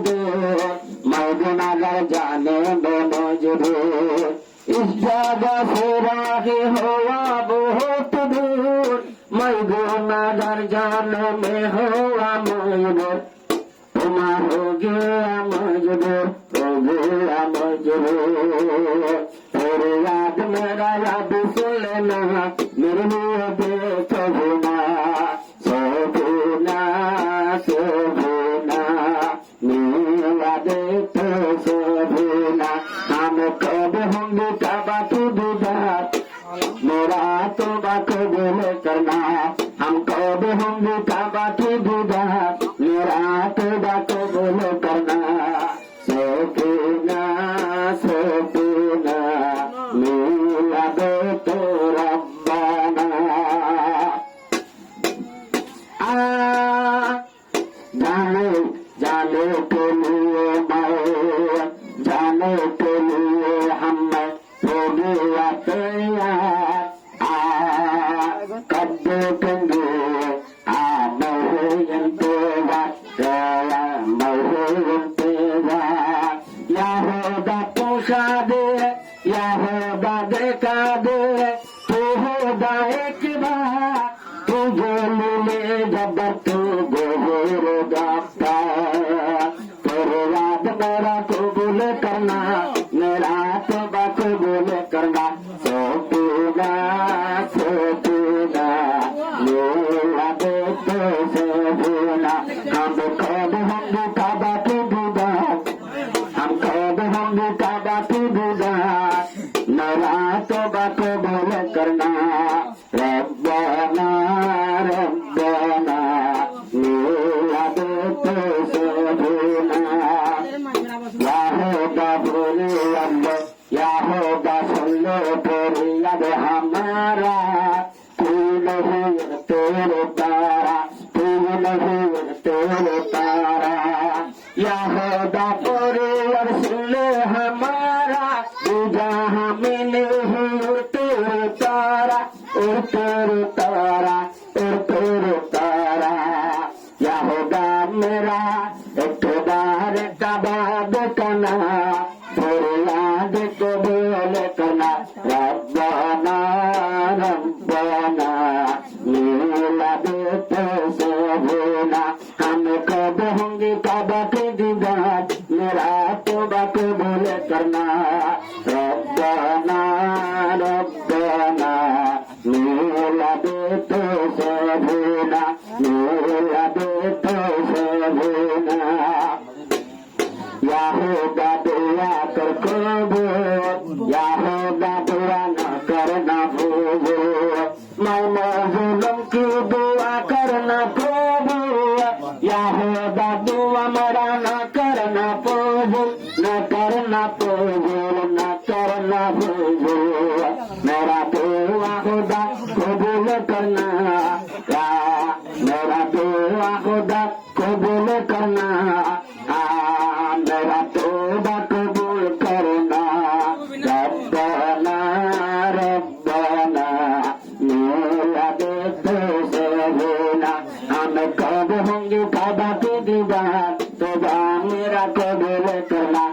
दूर मैं गुनाहगार जाने में मजबूर इस जगह से राही हुआ बहुत दूर मैं गुनाहगार जाने में हुआ मजबूर तुमा हो गया मजबूर तेरे याद मेरा याद सुन लेना मेरे लिए देखो सोना मेरा देखो सोना हम कब होंगे काबा की दीदार मेरा तो कबूल करना हम कब होंगे काबा की दीदार मेरा तो कबूल करना सोना मेरा बेटो रब्बाना जाने जाने के लिए मैं जाने के लिए हम हो गया तैयार कब देखेंगे याहोदा पोषा दे याहोदा देखा दे तू होगा एक बार तुझे मिले जब तू गोरेगा तेरे याद मेरा कबूल करना मेरा तोबा कबूल करना सोना मेरा बेटे सोना हम कब होंगे काबा की दीदार हम कब होंगे काबा की दीदार मेरा तोबा कबूल करना रब्बाना रब्बाना मेरा बेटे सोना याहोदा बोले अल्लाह याहोदा सुन लो तेरी याद हमारा तू नहीं तेरे तारा तू नहीं तेरे तारा याहोदा बोले और सुन लो हमारा दूजा हमें नहीं तेरे तारा और तेरे तारा और तेरे तारा याहोदा मेरा एक बार कबाद करना तेरे याद को बोल करना रब्बाना रब्बाना मेरा बेटे सोना हम कब होंगे काबा के दीदार मेरा तोबा को बोल करना रब्बाना रब्बाना मेरा बेटे सोना मेरा बेटे सोना याहोदा दुआ कर कबूल याहोदा दुआ न करना भूलो मैं मज़लूम की दुआ करना कबूल याहोदा दुआ मेरा न करना कबूल न करना कबूल न करना भूलो मेरा दुआ खुदा कबूल करना मेरा दुआ खुदा कबूल करना मेरा तोबा कबूल करना रब्बाना रब्बाना मेरा बेटे सोना हम कब होंगे काबा की दीदार तोबा मेरा कबूल करना